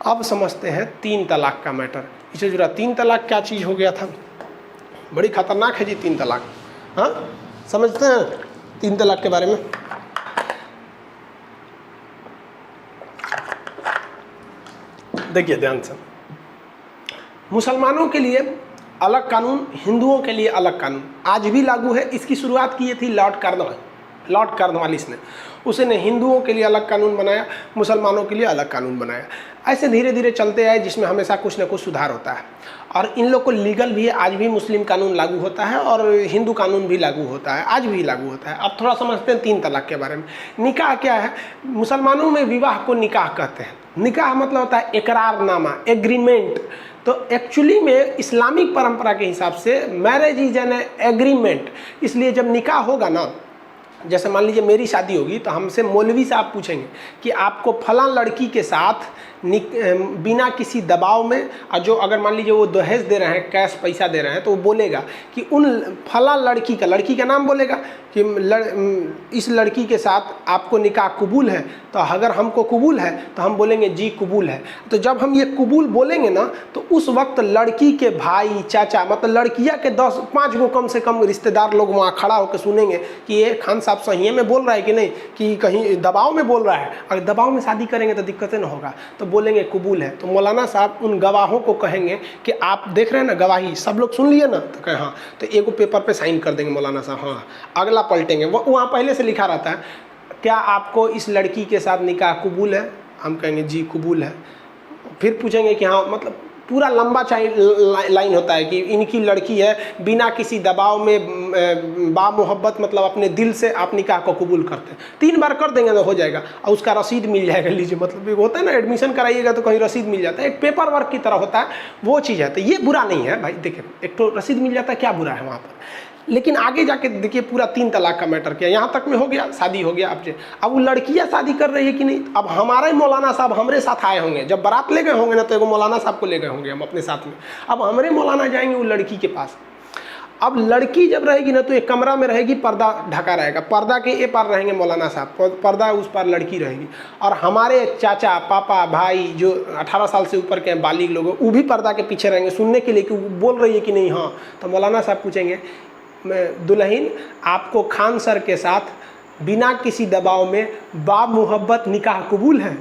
अब समझते हैं 3 तलाक का मैटर। इससे जुड़ा 3 तलाक क्या चीज़ हो गया था, बड़ी खतरनाक है जी 3 तलाक। हाँ, समझते हैं 3 तलाक के बारे में। देखिए ध्यान से, मुसलमानों के लिए अलग कानून, हिंदुओं के लिए अलग कानून आज भी लागू है। इसकी शुरुआत की थी लॉर्ड कॉर्नवालिस ने। उसने हिंदुओं के लिए अलग कानून बनाया, मुसलमानों के लिए अलग कानून बनाया। ऐसे धीरे धीरे चलते आए, जिसमें हमेशा कुछ ना कुछ सुधार होता है। और इन लोग को लीगल भी आज भी मुस्लिम कानून लागू होता है और हिंदू कानून भी लागू होता है, आज भी लागू होता है। अब थोड़ा समझते हैं 3 तलाक के बारे में। निकाह क्या है? मुसलमानों में विवाह को निकाह कहते हैं। निकाह मतलब होता है इकरारनामा, एग्रीमेंट। तो एक्चुअली में इस्लामिक परंपरा के हिसाब से मैरिज इज एन एग्रीमेंट। इसलिए जब निकाह होगा ना, जैसे मान लीजिए मेरी शादी होगी तो हमसे मौलवी साहब पूछेंगे कि आपको फलां लड़की के साथ बिना किसी दबाव में, और जो अगर मान लीजिए वो दहेज दे रहे हैं, कैश पैसा दे रहे हैं, तो वो बोलेगा कि उन फलां लड़की का नाम बोलेगा कि इस लड़की के साथ आपको निकाह कबूल है। तो अगर हमको कबूल है तो हम बोलेंगे जी कबूल है। तो जब हम ये कबूल बोलेंगे ना, तो उस वक्त लड़की के भाई, चाचा, मतलब लड़कियां के 10-5 गो कम से कम रिश्तेदार लोग वहाँ खड़ा होकर सुनेंगे कि ये खान साहब सही में बोल रहा है कि नहीं, कि कहीं दबाव में बोल रहा है। अगर दबाव में शादी करेंगे तो दिक्कतें ना होगा, तो बोलेंगे कबूल है। तो मौलाना साहब उन गवाहों को कहेंगे कि आप देख रहे हैं ना गवाही, सब लोग सुन लिए ना, तो कहें हाँ, तो एगो पेपर पे साइन कर देंगे मौलाना साहब। हाँ, अगला पलटेंगे, वहाँ पहले से लिखा रहता है, क्या आपको इस लड़की के साथ निकाह कबूल है? हम कहेंगे जी कबूल है। फिर पूछेंगे कि हाँ, मतलब पूरा लंबा लाइन होता है कि इनकी लड़की है, बिना किसी दबाव में बामोहब्बत, मतलब अपने दिल से आप निकाह को कबूल करते हैं। 3 बार कर देंगे तो हो जाएगा, और उसका रसीद मिल जाएगा। लीजिए, मतलब एक होता है ना, एडमिशन कराइएगा तो कहीं रसीद मिल जाता है, एक पेपर वर्क की तरह होता है, वो चीज़ है। तो ये बुरा नहीं है भाई, देखिए एक तो रसीद मिल जाता है, क्या बुरा है वहाँ पर। लेकिन आगे जाके देखिए पूरा 3 तलाक का मैटर किया, यहाँ तक में हो गया, शादी हो गया आपसे। अब वो लड़कियाँ शादी कर रही है कि नहीं, अब हमारे मौलाना साहब हमारे साथ आए होंगे, जब बारात ले गए होंगे ना, तो एगो मौलाना साहब को ले गए होंगे हम अपने साथ में। अब हमारे मौलाना जाएंगे वो लड़की के पास। अब लड़की जब रहेगी ना, तो एक कमरा में रहेगी, पर्दा ढका रहेगा, पर्दा के ए पार रहेंगे मौलाना साहब, पर्दा उस पार लड़की रहेगी। और हमारे चाचा, पापा, भाई जो 18 साल से ऊपर के बालिग लोग, वो भी पर्दा के पीछे रहेंगे सुनने के लिए कि वो बोल रही है कि नहीं। हाँ, तो मौलाना साहब पूछेंगे, दुल्हन आपको खान सर के साथ बिना किसी दबाव में बामोहब्बत निकाह कबूल है?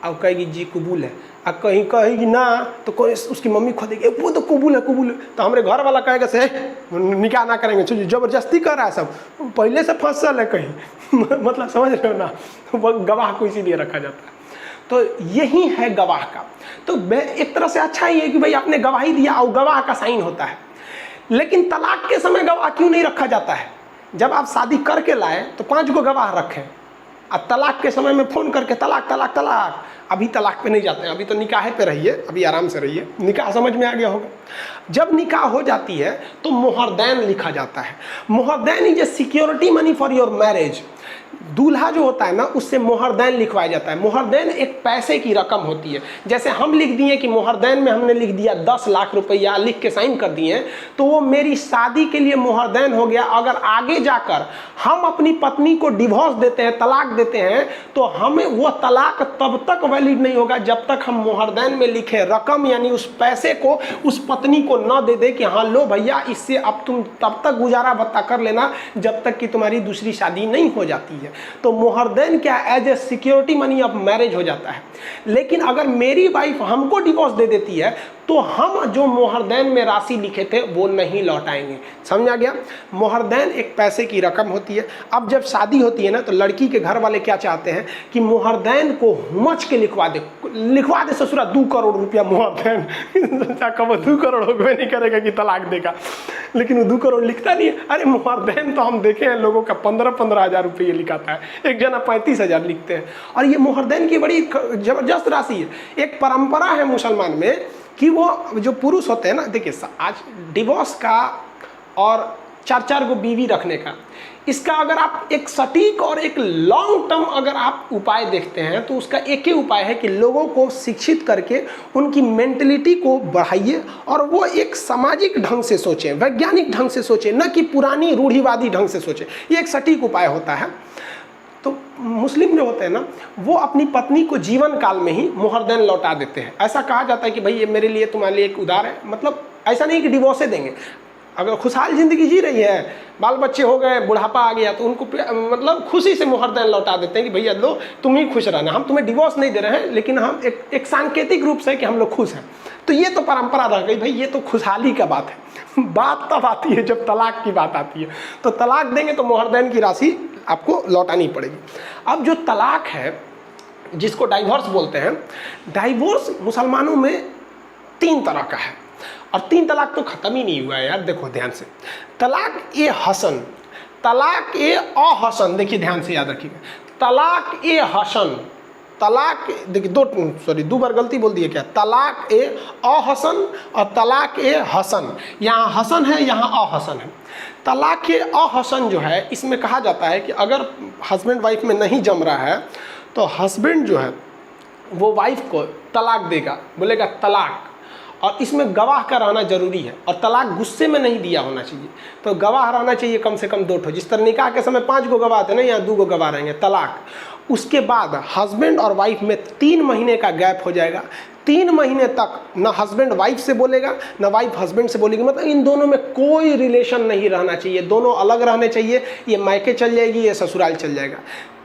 अब कहेगी जी कबूल है। अब कहीं कहेगी ना, तो कोई उसकी मम्मी खोदेगी, वो तो कबूल है कबूल है। तो हमारे घर वाला कहेगा से निकाह ना करेंगे, जबरदस्ती कर रहा है, सब पहले से फसल है कहीं मतलब समझ रहे हो ना, वो गवाह को इसीलिए रखा जाता है। तो यही है गवाह का। तो एक तरह से अच्छा ही है कि भाई आपने गवाही दिया और गवाह का साइन होता है। लेकिन तलाक के समय गवाह क्यों नहीं रखा जाता है? जब आप शादी करके लाए तो 5 गो गवाह रखें, और तलाक के समय में फ़ोन करके तलाक तलाक तलाक, अभी तलाक पे नहीं जाते हैं, अभी तो निकाह पे रहिए, अभी आराम से रहिए। निकाह समझ में आ गया होगा। जब निकाह हो जाती है तो मोहरदैन लिखा जाता है। मोहरदैन is a security money for your marriage. दूल्हा जो होता है ना, उससे मोहरदैन लिखवाया जाता है। मोहरदैन एक पैसे की रकम होती है। जैसे हम लिख दिए कि मोहरदैन में हमने लिख दिया 10 लाख रुपया, लिख के साइन कर दिए, तो वो मेरी शादी के लिए मोहरदैन हो गया। अगर आगे जाकर हम अपनी पत्नी को डिवोर्स देते हैं, तलाक देते हैं, तो हमें वो तलाक तब तक वैलिड नहीं होगा जब तक हम मोहरदैन में लिखे रकम, यानी उस पैसे को उस पत्नी को न दे दे कि हाँ लो भैया, इससे अब तुम तब तक गुजारा भत्ता कर लेना जब तक कि तुम्हारी दूसरी शादी नहीं हो जाती है। तो मोहरदैन क्या, as a security money of marriage हो जाता है। लेकिन अगर मेरी वाइफ हमको डिवोर्स दे देती है, तो हम जो मोहरदैन में राशि लिखे थे वो नहीं लौटाएंगे। समझ आ गया? मोहरदैन एक पैसे की रकम होती है। अब जब शादी होती है ना, तो लड़की के घर वाले क्या चाहते हैं कि मोहरदैन को हुमच के लिखवा दे ससुरा 2 करोड़ रुपया मोहरदैन कब 2 करोड़ होगा नहीं करेगा कि तलाक देगा, लेकिन वो 2 करोड़ लिखता नहीं है। अरे मोहरदैन तो हम देखे हैं लोगों का 15-15 हज़ार रुपये लिखाता है, एक जना 35,000 लिखते हैं। और ये मोहरदैन की बड़ी जबरदस्त राशि है। एक परंपरा है मुसलमान में कि वो जो पुरुष होते हैं ना, देखिए आज डिवोर्स का और 4-4 गो बीवी रखने का, इसका अगर आप एक सटीक और एक लॉन्ग टर्म अगर आप उपाय देखते हैं, तो उसका एक ही उपाय है कि लोगों को शिक्षित करके उनकी मेंटलिटी को बढ़ाइए और वो एक सामाजिक ढंग से सोचें, वैज्ञानिक ढंग से सोचें, न कि पुरानी रूढ़िवादी ढंग से सोचें। ये एक सटीक उपाय होता है। तो मुस्लिम जो होते हैं ना, वो अपनी पत्नी को जीवन काल में ही मुहरदैन लौटा देते हैं। ऐसा कहा जाता है कि भाई ये मेरे लिए तुम्हारे लिए एक उधार है, मतलब ऐसा नहीं कि डिवोर्स देंगे। अगर खुशहाल ज़िंदगी जी रही है, बाल बच्चे हो गए, बुढ़ापा आ गया, तो उनको मतलब खुशी से मुहरदैन लौटा देते हैं कि भैया लो तुम ही खुश रहना, हम तुम्हें डिवोर्स नहीं दे रहे हैं, लेकिन हम एक सांकेतिक रूप से कि हम लोग खुश हैं। तो ये तो परंपरा रह गई भाई, ये तो खुशहाली का बात है। बात तब आती है जब तलाक की बात आती है, तो तलाक देंगे तो मुहरदैन की राशि आपको लौटानी पड़ेगी। अब जो तलाक है, जिसको डाइवोर्स बोलते हैं, डाइवोर्स मुसलमानों में 3 तरह का है, और 3 तलाक तो ख़त्म ही नहीं हुआ है यार। देखो ध्यान से, तलाक ए हसन, तलाक ए अहसन, देखिए ध्यान से याद रखिएगा, तलाक ए हसन, तलाक, देखिए 2 बार गलती बोल दिए क्या, तलाक ए अहसन और तलाक ए हसन। यहाँ हसन है, यहाँ अहसन है। तलाक ए अहसन जो है, इसमें कहा जाता है कि अगर हस्बैंड वाइफ में नहीं जम रहा है तो हस्बैंड जो है वो वाइफ को तलाक देगा, बोलेगा तलाक, और इसमें गवाह का रहना जरूरी है, और तलाक गुस्से में नहीं दिया होना चाहिए। तो गवाह रहना चाहिए कम से कम 2 ठो, जिस तरह निकाह के समय 5 गो गवाह थे ना, यहाँ 2 गो गवाह रहेंगे। तलाक, उसके बाद हस्बैंड और वाइफ में 3 महीने का गैप हो जाएगा। 3 महीने तक ना हस्बैंड वाइफ से बोलेगा, ना वाइफ हस्बैंड से बोलेगी, मतलब इन दोनों में कोई रिलेशन नहीं रहना चाहिए, दोनों अलग रहने चाहिए। ये मायके चल जाएगी, ये ससुराल चल जाएगा।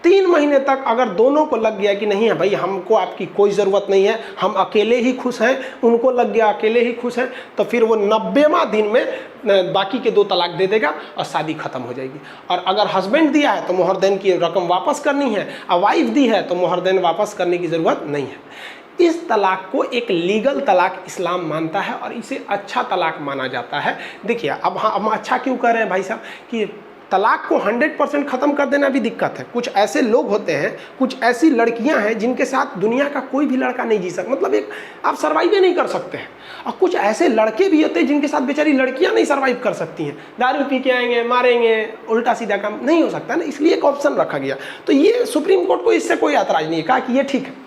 3 महीने तक अगर दोनों को लग गया कि नहीं है भाई, हमको आपकी कोई ज़रूरत नहीं है, हम अकेले ही खुश हैं, उनको लग गया अकेले ही खुश हैं, तो फिर वो 90वां दिन में बाकी के 2 तलाक दे देगा और शादी ख़त्म हो जाएगी। और अगर हस्बैंड दिया है तो मुहरदैन की रकम वापस करनी है, और वाइफ दी है तो मुहरदैन वापस करने की ज़रूरत नहीं है। इस तलाक को एक लीगल तलाक इस्लाम मानता है, और इसे अच्छा तलाक माना जाता है। देखिए अब हम अच्छा क्यों कह रहे हैं भाई साहब, कि तलाक को 100% ख़त्म कर देना भी दिक्कत है। कुछ ऐसे लोग होते हैं, कुछ ऐसी लड़कियां हैं जिनके साथ दुनिया का कोई भी लड़का नहीं जी सकता, मतलब एक आप सर्वाइव नहीं कर सकते हैं। और कुछ ऐसे लड़के भी होते हैं जिनके साथ बेचारी लड़कियां नहीं सर्वाइव कर सकती हैं, दारू पी के आएंगे, मारेंगे, उल्टा सीधा काम नहीं हो सकता ना, इसलिए एक ऑप्शन रखा गया। तो ये सुप्रीम कोर्ट को इससे कोई ऐतराज़ नहीं है, कहा कि ये ठीक है,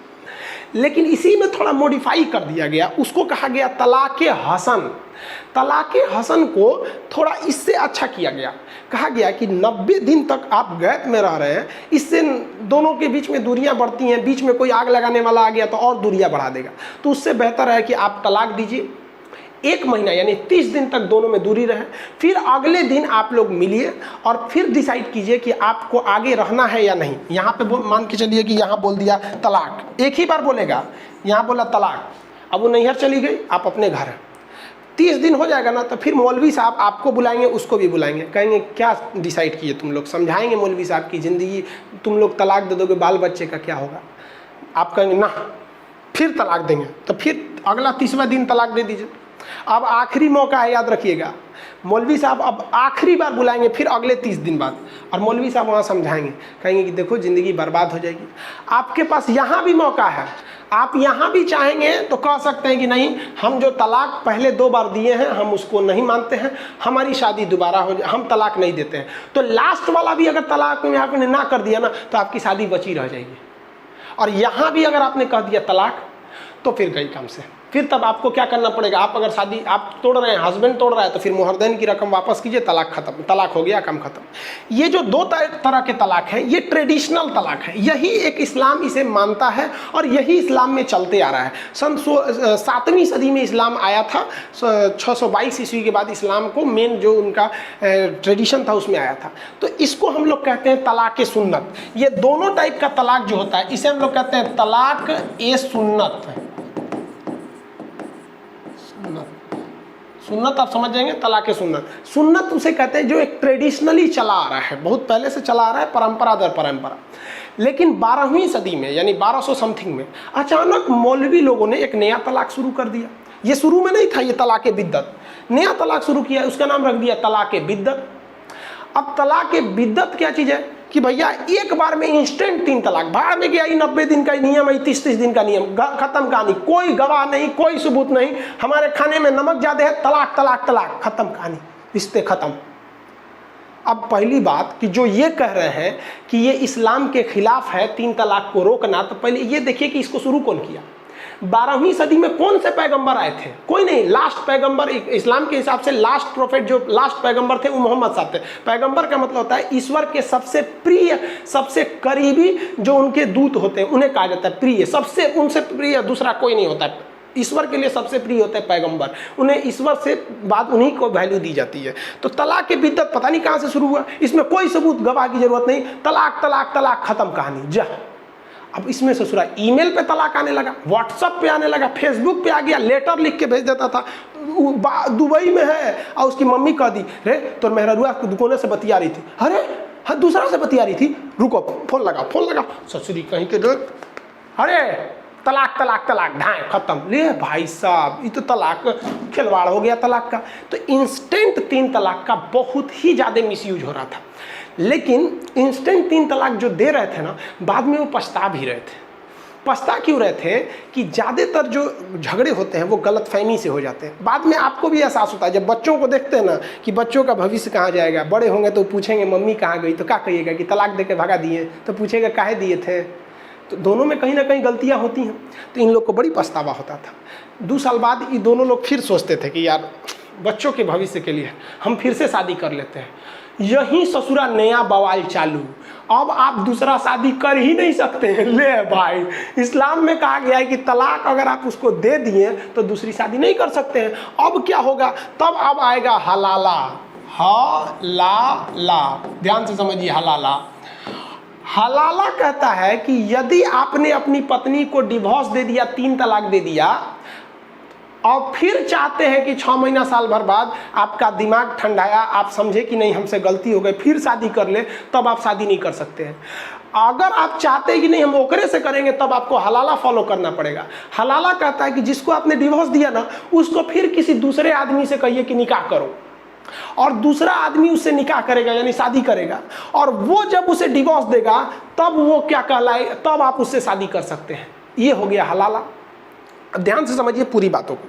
लेकिन इसी में थोड़ा मॉडिफाई कर दिया गया, उसको कहा गया तलाक हसन। तलाक हसन को थोड़ा इससे अच्छा किया गया, कहा गया कि 90 दिन तक आप गैप में रह रहे हैं, इससे दोनों के बीच में दूरियां बढ़ती हैं, बीच में कोई आग लगाने वाला आ गया तो और दूरियां बढ़ा देगा। तो उससे बेहतर है कि आप तलाक दीजिए, 1 महीना यानी 30 दिन तक दोनों में दूरी रहे, फिर अगले दिन आप लोग मिलिए और फिर डिसाइड कीजिए कि आपको आगे रहना है या नहीं। यहाँ पे मान के चलिए कि यहाँ बोल दिया तलाक, एक ही बार बोलेगा, यहाँ बोला तलाक, अब वो नैहर चली गई, आप अपने घर हैं, 30 दिन हो जाएगा ना, तो फिर मौलवी साहब आपको बुलाएंगे, उसको भी बुलाएंगे, कहेंगे क्या डिसाइड किए तुम लोग, समझाएंगे मौलवी साहब की ज़िंदगी, तुम लोग तलाक दे दोगे, बाल बच्चे का क्या होगा। आप कहेंगे ना, फिर तलाक देंगे, तो फिर अगला 30वां दिन तलाक दे दीजिए। अब आखिरी मौका है, याद रखिएगा, मौलवी साहब अब आखिरी बार बुलाएंगे फिर अगले 30 दिन बाद, और मौलवी साहब वहाँ समझाएंगे, कहेंगे कि देखो ज़िंदगी बर्बाद हो जाएगी। आपके पास यहाँ भी मौका है, आप यहाँ भी चाहेंगे तो कह सकते हैं कि नहीं, हम जो तलाक पहले 2 बार दिए हैं हम उसको नहीं मानते हैं, हमारी शादी दोबारा हो जाए, हम तलाक नहीं देते हैं। तो लास्ट वाला भी अगर तलाक में आपने ना कर दिया ना, तो आपकी शादी बची रह जाएगी। और यहाँ भी अगर आपने कह दिया तलाक, तो फिर गई काम से। फिर तब आपको क्या करना पड़ेगा, आप अगर शादी आप तोड़ रहे हैं, हस्बैंड तोड़ रहा है, तो फिर मुहरदैन की रकम वापस कीजिए, तलाक खत्म, तलाक हो गया, काम खत्म। ये जो 2 तरह के तलाक हैं, ये ट्रेडिशनल तलाक है, यही एक इस्लाम इसे मानता है और यही इस्लाम में चलते आ रहा है। सन 7वीं सदी में इस्लाम आया था, 622 ईस्वी के बाद इस्लाम को मेन जो उनका ट्रेडिशन था उसमें आया था। तो इसको हम लोग कहते हैं तलाक सुन्नत। ये दोनों टाइप का तलाक जो होता है, इसे हम लोग कहते हैं तलाक ए सुन्नत। सुन्नत आप समझ जाएंगे, तलाक सुन्नत। सुन्नत उसे कहते हैं जो एक ट्रेडिशनली चला आ रहा है, बहुत पहले से चला आ रहा है, परंपरा दर परंपरा। लेकिन 12वीं सदी में यानी 1200 समथिंग में अचानक मौलवी लोगों ने एक नया तलाक शुरू कर दिया। ये शुरू में नहीं था, ये तलाक बिद्दत, नया तलाक शुरू किया, उसका नाम रख दिया तलाक बिद्दत। अब तलाक बिद्दत क्या चीज़ है कि भैया एक बार में इंस्टेंट 3 तलाक, भाड़ में गया, 90 दिन का नियम है, 30 दिन का नियम, खत्म कहानी, कोई गवाह नहीं, कोई सबूत नहीं, हमारे खाने में नमक ज़्यादा है, तलाक तलाक तलाक, खत्म कहानी, रिश्ते खत्म। अब पहली बात कि जो ये कह रहे हैं कि ये इस्लाम के खिलाफ है 3 तलाक को रोकना, तो पहले ये देखिए कि इसको शुरू कौन किया। 12वीं सदी में कौन से पैगंबर आए थे? कोई नहीं। लास्ट पैगंबर इस्लाम के हिसाब से लास्ट प्रोफेट, जो लास्ट पैगंबर थे वो मोहम्मद साहब थे। पैगंबर का मतलब होता है ईश्वर के सबसे प्रिय, सबसे करीबी जो उनके दूत होते हैं उन्हें कहा जाता है प्रिय। सबसे उनसे प्रिय दूसरा कोई नहीं होता है। ईश्वर के लिए सबसे प्रिय होते हैं पैगंबर, उन्हें ईश्वर से बाद उन्हीं को वैल्यू दी जाती है। तो तलाक की बिद्दत पता नहीं कहाँ से शुरू हुआ, इसमें कोई सबूत गवाह की जरूरत नहीं। तलाक तलाक तलाक, खत्म कहानी जा। अब इसमें ससुरा ईमेल पे तलाक आने लगा, व्हाट्सएप पे आने लगा, फेसबुक पे आ गया, लेटर लिख के भेज देता था। दुबई में है और उसकी मम्मी कह दी, रे तो मेहरुआ दुकान से बतिया रही थी, अरे हाँ दूसरा से बतिया रही थी, रुको फोन लगा। ससुरी कहीं के देख, अरे तलाक तलाक तलाक, ढाई खत्म। ले भाई साहब, ये तो तलाक खिलवाड़ हो गया तलाक का। तो इंस्टेंट 3 तलाक का बहुत ही ज़्यादा मिसयूज हो रहा था। लेकिन इंस्टेंट 3 तलाक जो दे रहे थे ना, बाद में वो पछता भी रहे थे। पछता क्यों रहे थे कि ज़्यादातर जो झगड़े होते हैं वो गलतफहमी से हो जाते हैं। बाद में आपको भी एहसास होता है जब बच्चों को देखते हैं ना कि बच्चों का भविष्य कहाँ जाएगा, बड़े होंगे तो पूछेंगे मम्मी कहाँ गई, तो क्या कहिएगा कि तलाक दे के भगा दिए, तो पूछेगा काहे दिए थे। तो दोनों में कहीं ना कहीं गलतियां होती हैं। तो इन लोग को बड़ी पछतावा होता था। 2 साल बाद ये दोनों लोग फिर सोचते थे कि यार बच्चों के भविष्य के लिए हम फिर से शादी कर लेते हैं। यही ससुरा नया बवाल चालू, अब आप दूसरा शादी कर ही नहीं सकते हैं। ले भाई, इस्लाम में कहा गया है कि तलाक अगर आप उसको दे दिए तो दूसरी शादी नहीं कर सकते हैं। अब क्या होगा, तब अब आएगा हलाला। हलाला, ध्यान से समझिए। हलाला कहता है कि यदि आपने अपनी पत्नी को डिवोर्स दे दिया, 3 तलाक दे दिया, और फिर चाहते हैं कि 6 महीना साल भर बाद आपका दिमाग ठंडाया, आप समझे कि नहीं हमसे गलती हो गई, फिर शादी कर ले, तब आप शादी नहीं कर सकते हैं। अगर आप चाहते हैं कि नहीं हम ओकरे से करेंगे, तब आपको हलाला फॉलो करना पड़ेगा। हलाला कहता है कि जिसको आपने डिवोर्स दिया ना, उसको फिर किसी दूसरे आदमी से कहिए कि निकाह करो, और दूसरा आदमी उससे निकाह करेगा यानी शादी करेगा, और वो जब उसे डिवोर्स देगा तब वो क्या कहलाए, तब आप उससे शादी कर सकते हैं। ये हो गया हलाला। ध्यान से समझिए पूरी बातों को।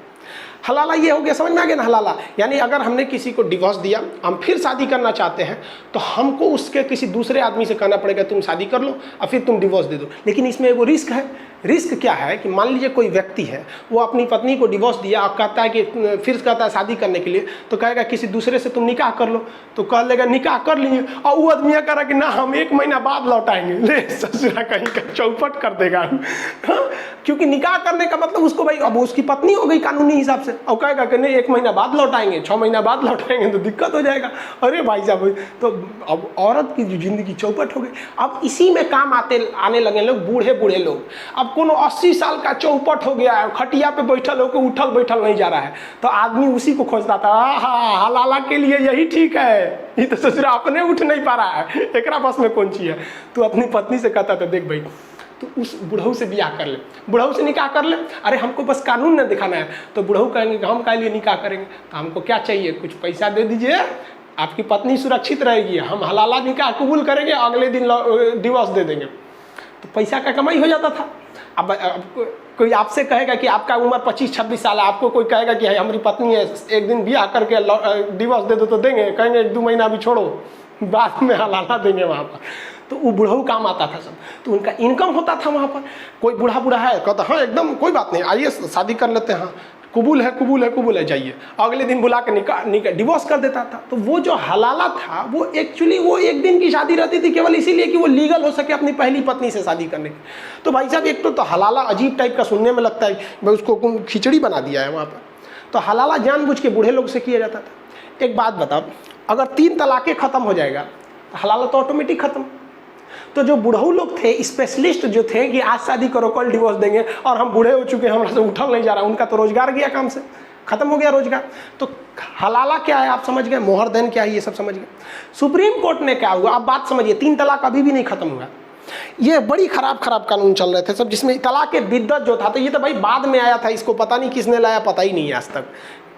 हलाला ये हो गया, समझ में आ गया ना। हलाला यानी अगर हमने किसी को डिवोर्स दिया, हम फिर शादी करना चाहते हैं, तो हमको उसके किसी दूसरे आदमी से कहना पड़ेगा तुम शादी कर लो और फिर तुम डिवोर्स दे दो। लेकिन इसमें वो रिस्क है। रिस्क क्या है कि मान लीजिए कोई व्यक्ति है, वो अपनी पत्नी को डिवोर्स दिया और कहता है कि फिर कहता है शादी करने के लिए, तो कहेगा किसी दूसरे से तुम निकाह कर लो, तो कह लेगा निकाह कर लिए, और वो आदमी कह रहा कि ना हम 1 महीना बाद लौटाएंगे। ले ससुरा कहीं का चौपट कर देगा। हाँ, क्योंकि निकाह करने का मतलब उसको भाई अब उसकी पत्नी हो गई कानूनी हिसाब से, और कहेगा कि नहीं 1 महीना बाद लौटाएंगे, 6 महीना बाद लौटाएंगे, तो दिक्कत हो जाएगा। अरे भाई साहब, तो अब औरत की जिंदगी चौपट हो गई। अब इसी में काम आने लगे लोग, बूढ़े बूढ़े लोग। अब कोनो 80 साल का चौपट हो गया है, खटिया पे बैठल होकर उठल बैठल नहीं जा रहा है, तो आदमी उसी को खोजता था। हाँ, हलाला के लिए यही ठीक है, ये तो ससुरा अपने उठ नहीं पा रहा है, एकरा बस में कौन चीज है। तो अपनी पत्नी से कहता था देख भाई तो उस बुढ़ऊ से ब्याह कर ले, बुढ़ऊ से निकाह कर ले। अरे हमको बस कानून न दिखाना है। तो बुढ़ऊ कहेंगे हम काहे लिए निकाह करेंगे, तो हमको क्या चाहिए, कुछ पैसा दे दीजिए, आपकी पत्नी सुरक्षित रहेगी, हम हलाला निकाह कबूल करेंगे, अगले दिन डिवोर्स दे देंगे। तो पैसा का कमाई हो जाता था। अब कोई आपसे कहेगा कि आपका उम्र 25-26 साल है, आपको कोई कहेगा कि हमारी पत्नी है, एक दिन ब्याह करके डिवोर्स दे दो, तो देंगे, कहेंगे 1-2 महीना अभी छोड़ो, बाद में हलाला देंगे वहाँ पर। तो वो बुढ़ऊ काम आता था सब, तो उनका इनकम होता था वहाँ पर। कोई बूढ़ा है कहता हाँ एकदम कोई बात नहीं, आइए शादी कर लेते हैं, हाँ कबूल है जाइए, अगले दिन बुला के निकाह डिवोर्स कर देता था। तो वो जो हलाला था वो एक्चुअली वो 1 दिन की शादी रहती थी, केवल इसीलिए कि वो लीगल हो सके अपनी पहली पत्नी से शादी करने की। तो भाई साहब एक तो हलाला अजीब टाइप का सुनने में लगता है, भाई उसको खिचड़ी बना दिया है वहाँ पर। तो हलाला जानबूझ के बूढ़े लोग से किया जाता था। एक बात बताओ, अगर 3 तलाक़ें ख़त्म हो जाएगा तो हलाला तो ऑटोमेटिक ख़त्म। तो जो बूढ़ऊ लोग थे, स्पेशलिस्ट जो थे कि आज शादी करो कल डिवोर्स देंगे, और हम बूढ़े हो चुके हैं, हमारे से उठल नहीं जा रहा, उनका तो रोजगार गया काम से, खत्म हो गया रोजगार। तो हलाला क्या है आप समझ गए, मोहर देन क्या है ये सब समझ गए। सुप्रीम कोर्ट ने क्या हुआ, अब बात समझिए, 3 तलाक अभी भी नहीं खत्म हुआ। ये बड़ी खराब कानून चल रहे थे सब, जिसमें तलाक के बिद्दत जो था, तो ये तो भाई बाद में आया था, इसको पता नहीं किसने लाया, पता ही नहीं है आज तक।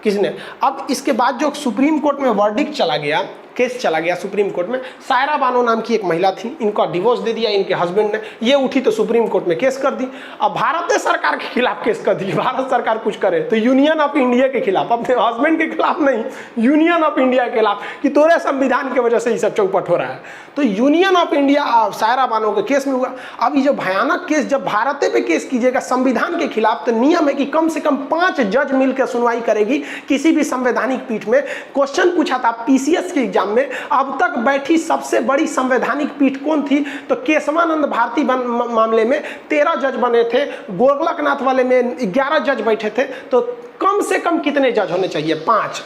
किसने? अब इसके बाद जो सुप्रीम कोर्ट में वर्डिक्ट चला गया, केस चला गया सुप्रीम कोर्ट में, सायरा बानो नाम की एक महिला थी, इनका डिवोर्स दे दिया इनके हस्बैंड ने, ये उठी तो सुप्रीम कोर्ट में केस कर दी। अब भारत सरकार के खिलाफ केस कर दी, भारत सरकार कुछ करे तो यूनियन ऑफ इंडिया के खिलाफ, अपने हस्बैंड के खिलाफ नहीं, यूनियन ऑफ इंडिया के खिलाफ, कि तोरे संविधान की वजह से ये सब चौपट हो रहा है। तो union of India Saira Bano के केस में हुआ। अब ये जो भयानक केस, जब भारत पे केस कीजिएगा संविधान के खिलाफ, तो नियम है कि कम से कम 5 जज मिलकर सुनवाई करेगी किसी भी संवैधानिक पीठ में। क्वेश्चन पूछा था पीसीएस के एग्जाम में, अब तक बैठी सबसे बड़ी संवैधानिक पीठ कौन थी? तो केशवानंद भारती मामले में 13 जज बने थे, गोरखनाथ वाले में 11 जज बैठे थे। तो कम से कम कितने जज होने चाहिए? 5।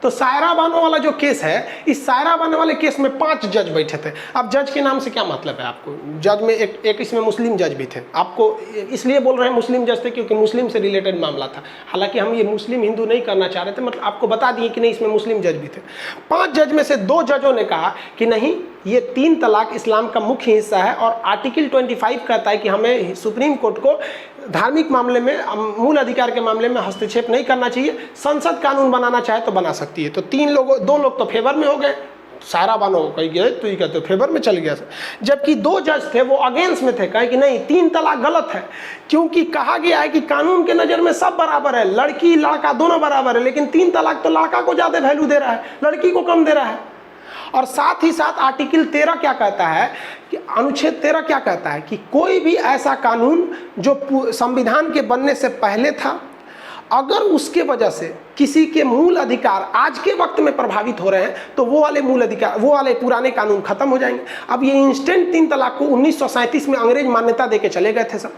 तो सायरा बानो वाला जो केस है, इस सायरा बानो वाले केस में 5 जज बैठे थे। अब जज के नाम से क्या मतलब है आपको? जज में एक इसमें मुस्लिम जज भी थे। आपको इसलिए बोल रहे हैं मुस्लिम जज थे क्योंकि मुस्लिम से रिलेटेड मामला था। हालांकि हम ये मुस्लिम हिंदू नहीं करना चाह रहे थे, मतलब आपको बता दिए कि नहीं इसमें मुस्लिम जज भी थे। 5 जज में से 2 जजों ने कहा कि नहीं, ये 3 तलाक इस्लाम का मुख्य हिस्सा है और आर्टिकल 25 कहता है कि हमें सुप्रीम कोर्ट को धार्मिक मामले में, मूल अधिकार के मामले में हस्तक्षेप नहीं करना चाहिए। संसद कानून बनाना चाहे तो बना सकती है। तो 2 लोग तो फेवर में हो गए, सायरा बानो कही गए तो ये कहते फेवर में चल गया। जबकि 2 जज थे वो अगेंस्ट में थे, कहे कि नहीं 3 तलाक गलत है, क्योंकि कहा गया है कि कानून के नज़र में सब बराबर है, लड़की लड़का दोनों बराबर है। लेकिन 3 तलाक तो लड़का को ज़्यादा वैल्यू दे रहा है, लड़की को कम दे रहा है। और साथ ही साथ आर्टिकल 13 क्या कहता है कि अनुच्छेद 13 क्या कहता है कि कोई भी ऐसा कानून जो संविधान के बनने से पहले था, अगर उसके वजह से किसी के मूल अधिकार आज के वक्त में प्रभावित हो रहे हैं तो वो वाले मूल अधिकार, वो वाले पुराने कानून खत्म हो जाएंगे। अब ये इंस्टेंट 3 तलाक को 1937 में अंग्रेज मान्यता देके चले गए थे सब।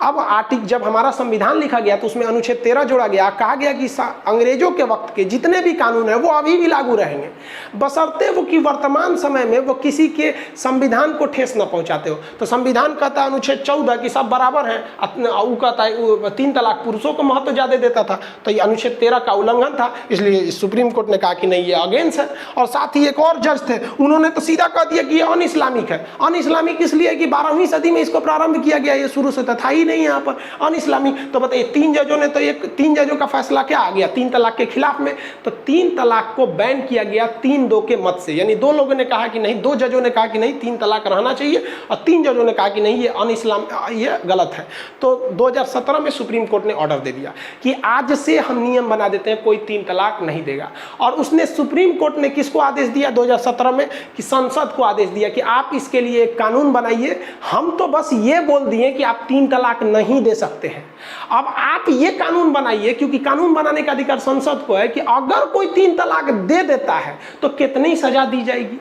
अब जब हमारा संविधान लिखा गया तो उसमें अनुच्छेद 13 जोड़ा गया, कहा गया कि अंग्रेजों के वक्त के जितने भी कानून हैं वो अभी भी लागू रहेंगे, बशर्ते वो कि वर्तमान समय में वो किसी के संविधान को ठेस न पहुंचाते हो। तो संविधान कहता है अनुच्छेद 14 कि सब बराबर हैं, वो कहता है 3 तलाक पुरुषों को महत्व ज़्यादा देता था, तो ये अनुच्छेद 13 का उल्लंघन था, इसलिए सुप्रीम कोर्ट ने कहा कि नहीं ये अगेंस्ट है। और साथ ही एक और जज थे, उन्होंने तो सीधा कह दिया कि ये अन इस्लामिक है। अन इस्लामिक इसलिए कि 12वीं सदी में इसको प्रारंभ किया गया, ये शुरू से था ही नहीं यहाँ पर अन इस्लामिक। तो बताइए 3 जजों ने तो 3 जजों का फैसला क्या आ गया 3 तलाक के खिलाफ में। तो 3 तलाक को बैन किया गया 3-2 के मत से, यानी 2 लोगों ने कहा कि नहीं, 2 जजों ने कहा कि नहीं 3 तलाक रहना चाहिए और 3 जजों ने कहा कि नहीं ये अन इस्लाम, ये गलत है। तो 2017 में सुप्रीम कोर्ट ने ऑर्डर दे दिया कि आज से हम नियम बना देते हैं कोई 3 तलाक नहीं देगा। और उसने सुप्रीम कोर्ट ने किसको आदेश दिया 2017 में कि संसद को आदेश दिया कि आप इसके लिए एक कानून बनाइए। हम तो बस ये बोल दिए कि आप 3 तलाक नहीं दे सकते हैं, अब आप ये कानून बनाइए, क्योंकि कानून बनाने का अधिकार संसद को है कि अगर कोई 3 तलाक दे देता है तो कितनी सजा दी जाएगी,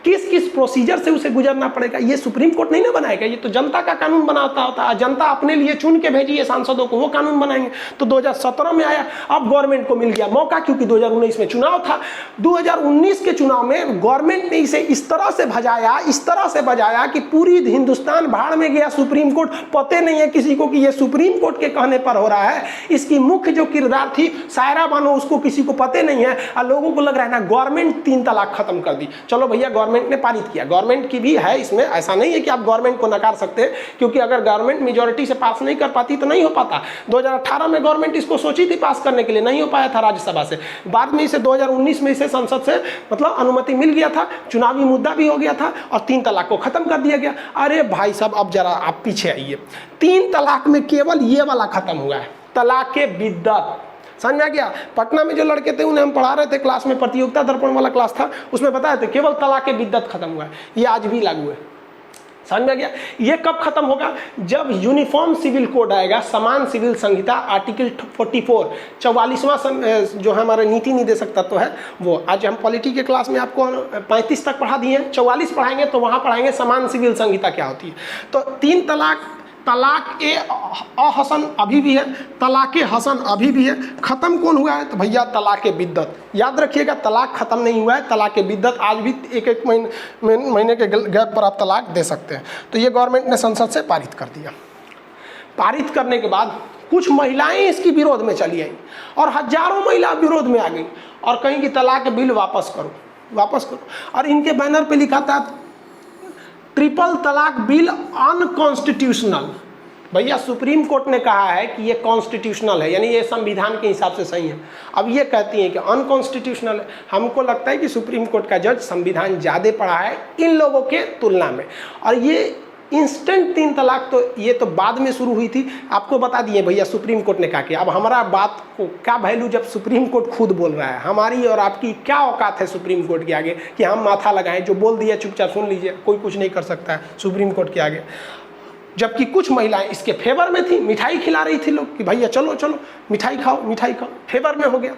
किस किस प्रोसीजर से उसे गुजरना पड़ेगा। ये सुप्रीम कोर्ट नहीं ना बनाएगा, ये तो जनता का कानून बनाता होता है। जनता अपने लिए चुन के भेजी है सांसदों को, वो कानून बनाएंगे। तो 2017 में आया, अब गवर्नमेंट को मिल गया मौका, क्योंकि 2019 में चुनाव था। 2019 के चुनाव में गवर्नमेंट ने इसे इस तरह से भजाया कि पूरी हिंदुस्तान भाड़ में गया। सुप्रीम कोर्ट पते नहीं है किसी को कि ये सुप्रीम कोर्ट के कहने पर हो रहा है। इसकी मुख्य जो किरदार थी सायरा बानो, उसको किसी को पते नहीं है और लोगों को लग रहा है ना गवर्नमेंट 3 तलाक खत्म कर दी। चलो भैया गवर्नमेंट ने पारित किया, गवर्नमेंट की भी है इसमें, ऐसा नहीं है कि आप गवर्नमेंट को नकार सकते हैं, क्योंकि अगर गवर्नमेंट मेजॉरिटी से पास नहीं कर पाती तो नहीं हो पाता। 2018 में गवर्नमेंट इसको सोची थी पास करने के लिए, नहीं हो पाया था राज्यसभा से। बाद में इसे 2019 में इसे संसद से मतलब अनुमति मिल गया था, चुनावी मुद्दा भी हो गया था और 3 तलाक को खत्म कर दिया गया। अरे भाई साहब अब जरा आप पीछे आइए, 3 तलाक में केवल ये वाला खत्म हुआ है, तलाक बिद्दत। समझ में आ गया? पटना में जो लड़के थे उन्हें हम पढ़ा रहे थे क्लास में, प्रतियोगिता दर्पण वाला क्लास था, उसमें बताया थे केवल तलाक बिद्दत खत्म हुआ है। ये आज भी लागू है। समझ में आ गया? ये कब खत्म होगा? जब यूनिफॉर्म सिविल कोड आएगा, समान सिविल संहिता, आर्टिकल 44 44वां जो है हमारा नीति निर्देशक तत्व है वो। आज हम पॉलिटी के क्लास में आपको 35 तक पढ़ा दिए हैं, 44 पढ़ाएंगे तो वहाँ पढ़ाएंगे समान सिविल संहिता क्या होती है। तो 3 तलाक, तलाक ए अहसन अभी भी है, तलाक हसन अभी भी है। खत्म कौन हुआ है? तो भैया तलाक बिद्दत। याद रखिएगा तलाक खत्म नहीं हुआ है, तलाक बिद्दत आज भी एक महीने के गैप पर आप तलाक दे सकते हैं। तो ये गवर्नमेंट ने संसद से पारित कर दिया। पारित करने के बाद कुछ महिलाएं इसकी विरोध में चली आई और हजारों महिला विरोध में आ गई और कहीं कि तलाक बिल वापस करो। और इनके बैनर पे लिखा था ट्रिपल तलाक बिल अनकॉन्स्टिट्यूशनल। भैया सुप्रीम कोर्ट ने कहा है कि ये कॉन्स्टिट्यूशनल है, यानी ये संविधान के हिसाब से सही है। अब ये कहती हैं कि अनकॉन्स्टिट्यूशनल है। हमको लगता है कि सुप्रीम कोर्ट का जज संविधान ज़्यादा पढ़ा है इन लोगों के तुलना में। और ये इंस्टेंट 3 तलाक तो ये तो बाद में शुरू हुई थी, आपको बता दिए भैया सुप्रीम कोर्ट ने कहा कि अब हमारा बात को क्या वैल्यू जब सुप्रीम कोर्ट खुद बोल रहा है। हमारी और आपकी क्या औकात है सुप्रीम कोर्ट के आगे कि हम माथा लगाएं, जो बोल दिया चुपचाप सुन लीजिए, कोई कुछ नहीं कर सकता है सुप्रीम कोर्ट के आगे। जबकि कुछ महिलाएं इसके फेवर में थी, मिठाई खिला रही थी लोग कि भैया चलो चलो मिठाई खाओ मिठाई खाओ, फेवर में हो गया।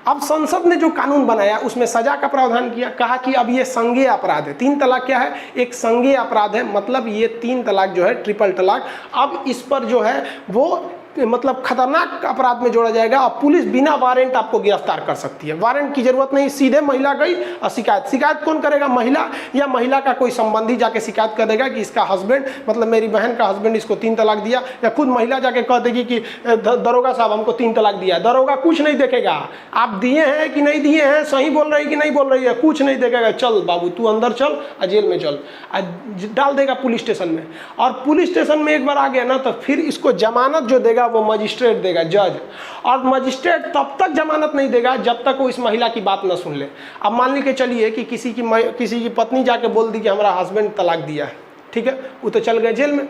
अब संसद ने जो कानून बनाया उसमें सजा का प्रावधान किया, कहा कि अब ये संज्ञेय अपराध है। 3 तलाक क्या है? एक संज्ञेय अपराध है, मतलब ये 3 तलाक जो है ट्रिपल तलाक, अब इस पर जो है वो मतलब खतरनाक अपराध में जोड़ा जाएगा। और पुलिस बिना वारंट आपको गिरफ्तार कर सकती है, वारंट की जरूरत नहीं, सीधे महिला गई और शिकायत कौन करेगा? महिला, या महिला का कोई संबंधी जाके शिकायत कर देगा कि इसका हस्बैंड, मतलब मेरी बहन का हस्बैंड इसको 3 तलाक दिया, या खुद महिला जाके कह देगी कि दरोगा साहब हमको 3 तलाक दिया। दरोगा कुछ नहीं देखेगा, आप दिए हैं कि नहीं दिए हैं, सही बोल रही कि नहीं बोल रही है, कुछ नहीं देखेगा। चल बाबू तू अंदर चल, जेल में चल, डाल देगा पुलिस स्टेशन में। और पुलिस स्टेशन में एक बार आ गया ना तो फिर इसको जमानत जो देगा वो मजिस्ट्रेट देगा, जज। और मजिस्ट्रेट तब तक जमानत नहीं देगा जब तक वो इस महिला की बात न सुन ले। अब मान के चलिए कि किसी की पत्नी जाके बोल दी कि हमारा हस्बैंड तलाक दिया है, ठीक है, वो तो चल गए जेल में।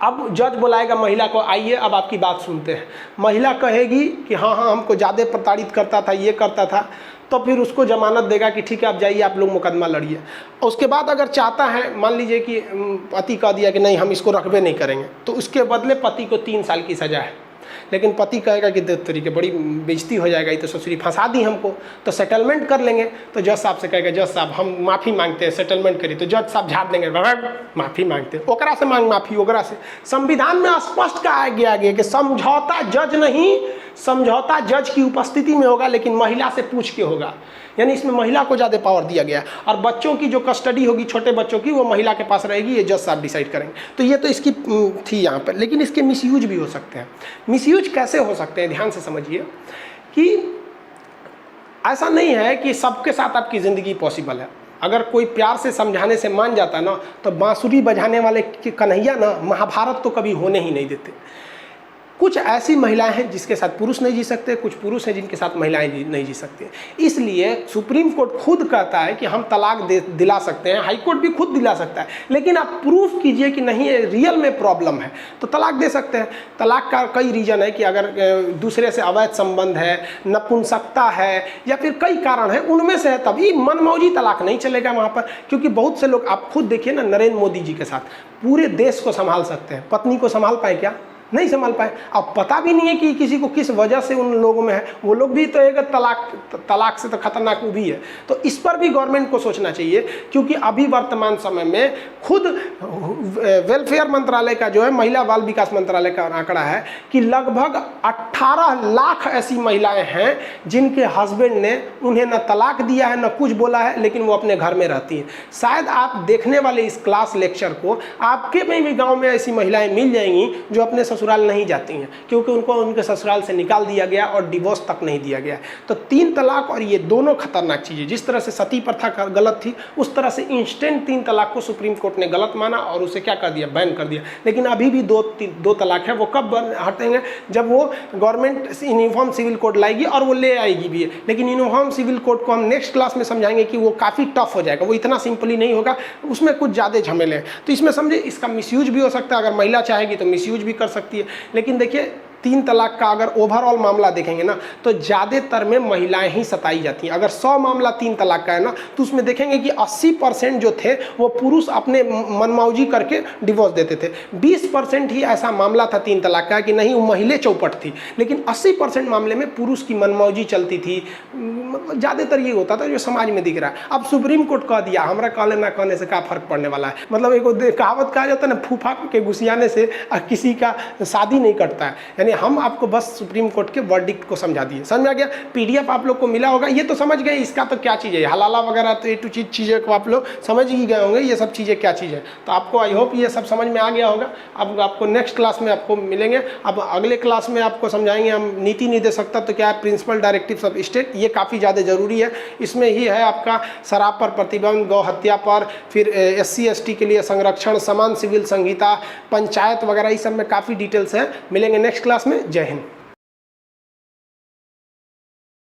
अब जज बुलाएगा महिला को, आइए अब आपकी बात सुनते हैं। महिला कहेगी कि हाँ हमको ज़्यादा प्रताड़ित करता था, ये करता था, तो फिर उसको जमानत देगा कि ठीक है आप जाइए, आप लोग मुकदमा लड़िए। उसके बाद अगर चाहता है, मान लीजिए कि पति कह दिया कि नहीं हम इसको रखबे नहीं करेंगे, तो उसके बदले पति को 3 साल की सज़ा है। लेकिन पति कहेगा कि देख तरीके बड़ी बेइज्जती हो जाएगा, ये तो ससुरी फंसा दी हमको, तो सेटलमेंट कर लेंगे। तो जज साहब से कहेगा जज साहब हम माफ़ी मांगते हैं, सेटलमेंट करिए। तो जज साहब झाड़ देंगे, माफ़ी मांगते हैं, ओकरा से मांग माफ़ी, ओकरा से। संविधान में स्पष्ट कहा गया कि समझौता जज नहीं, समझौता जज की उपस्थिति में होगा लेकिन महिला से पूछ के होगा, यानी इसमें महिला को ज़्यादा पावर दिया गया। और बच्चों की जो कस्टडी होगी, छोटे बच्चों की, वो महिला के पास रहेगी, ये जज साहब डिसाइड करेंगे। तो ये तो इसकी थी यहाँ पर, लेकिन इसके मिसयूज भी हो सकते हैं। मिसयूज कैसे हो सकते हैं, ध्यान से समझिए कि ऐसा नहीं है कि सबके साथ आपकी ज़िंदगी पॉसिबल है। अगर कोई प्यार से समझाने से मान जाता ना, तो बांसुरी बजाने वाले कन्हैया ना महाभारत तो कभी होने ही नहीं देते। कुछ ऐसी महिलाएं हैं जिसके साथ पुरुष नहीं जी सकते, कुछ पुरुष हैं जिनके साथ महिलाएं नहीं जी सकती। इसलिए सुप्रीम कोर्ट खुद कहता है कि हम तलाक दिला सकते हैं, हाई कोर्ट भी खुद दिला सकता है, लेकिन आप प्रूफ कीजिए कि नहीं रियल में प्रॉब्लम है तो तलाक दे सकते हैं। तलाक का कई रीज़न है कि अगर दूसरे से अवैध संबंध है, नपुंसकता है, या फिर कई कारण है, उनमें से है, तभी मनमौजी तलाक नहीं चलेगा वहाँ पर। क्योंकि बहुत से लोग, आप खुद देखिए ना, नरेंद्र मोदी जी के साथ पूरे देश को संभाल सकते हैं, पत्नी को संभाल पाए क्या? नहीं संभाल पाए। अब पता भी नहीं है कि किसी को किस वजह से उन लोगों में है, वो लोग भी तो एक तलाक से तो खतरनाक वो भी है। तो इस पर भी गवर्नमेंट को सोचना चाहिए, क्योंकि अभी वर्तमान समय में खुद वेलफेयर मंत्रालय का जो है, महिला बाल विकास मंत्रालय का आंकड़ा है कि लगभग 18 लाख ऐसी महिलाएं हैं जिनके हस्बैंड ने उन्हें न तलाक दिया है, न कुछ बोला है, लेकिन वो अपने घर में रहती हैं। शायद आप देखने वाले इस क्लास लेक्चर को आपके में भी गाँव में ऐसी महिलाएँ मिल जाएंगी जो अपने ससुराल नहीं जाती हैं, क्योंकि उनको उनके ससुराल से निकाल दिया गया और डिवोर्स तक नहीं दिया गया। तो 3 तलाक और ये दोनों खतरनाक चीज़ें, जिस तरह से सती प्रथा गलत थी, उस तरह से इंस्टेंट 3 तलाक को सुप्रीम कोर्ट ने गलत माना और उसे क्या कर दिया, बैन कर दिया। लेकिन अभी भी दो तलाक है, वो कब हटेंगे? जब वो गवर्नमेंट यूनिफॉर्म सिविल कोड लाएगी, और वो ले आएगी भी। लेकिन यूनिफॉर्म सिविल कोड को हम नेक्स्ट क्लास में समझाएंगे कि वो काफ़ी टफ हो जाएगा, वो इतना सिंपली नहीं होगा, उसमें कुछ ज़्यादा झमेले हैं। तो इसमें समझे, इसका मिसयूज भी हो सकता है, अगर महिला चाहेगी तो मिसयूज भी कर सकती है। लेकिन देखिए 3 तलाक का अगर ओवरऑल मामला देखेंगे ना, तो ज़्यादातर में महिलाएं ही सताई जाती हैं। अगर 100 मामला 3 तलाक का है ना, तो उसमें देखेंगे कि 80% जो थे वो पुरुष अपने मनमौजी करके डिवोर्स देते थे। 20% ही ऐसा मामला था 3 तलाक का कि नहीं, वो महिला चौपट थी। लेकिन 80% मामले में पुरुष की मनमौजी चलती थी। मतलब ज़्यादातर ये होता था जो समाज में दिख रहा है। अब सुप्रीम कोर्ट कह दिया, हमारा कहने ना कहने से क्या फ़र्क पड़ने वाला है। मतलब एक कहावत कहा जाता है ना, फूफा के घुसियाने से किसी का शादी नहीं कटता है। यानी में हम आपको बस सुप्रीम कोर्ट के वर्डिक्ट को समझा दिए। समझ में आ गया? PDF आप लोग को मिला होगा, ये तो समझ गए इसका तो क्या चीज़ है, हलाला वगैरह तो A to Z चीज़ें को आप लोग समझ ही गए होंगे, ये सब चीज़ें क्या चीज़ है। तो आपको आई होप ये सब समझ में आ गया होगा। अब आपको नेक्स्ट क्लास में आपको मिलेंगे। अब अगले क्लास में आपको समझाएंगे हम नीति निर्देशकता तो क्या है, प्रिंसिपल डायरेक्टिव्स ऑफ स्टेट, ये काफ़ी ज़्यादा ज़रूरी है। इसमें ही है आपका शराब पर प्रतिबंध, गौ हत्या पर, फिर SC ST के लिए संरक्षण, समान सिविल संहिता, पंचायत वगैरह, इस सब में काफ़ी डिटेल्स है। मिलेंगे नेक्स्ट क्लास में। जय हिंद।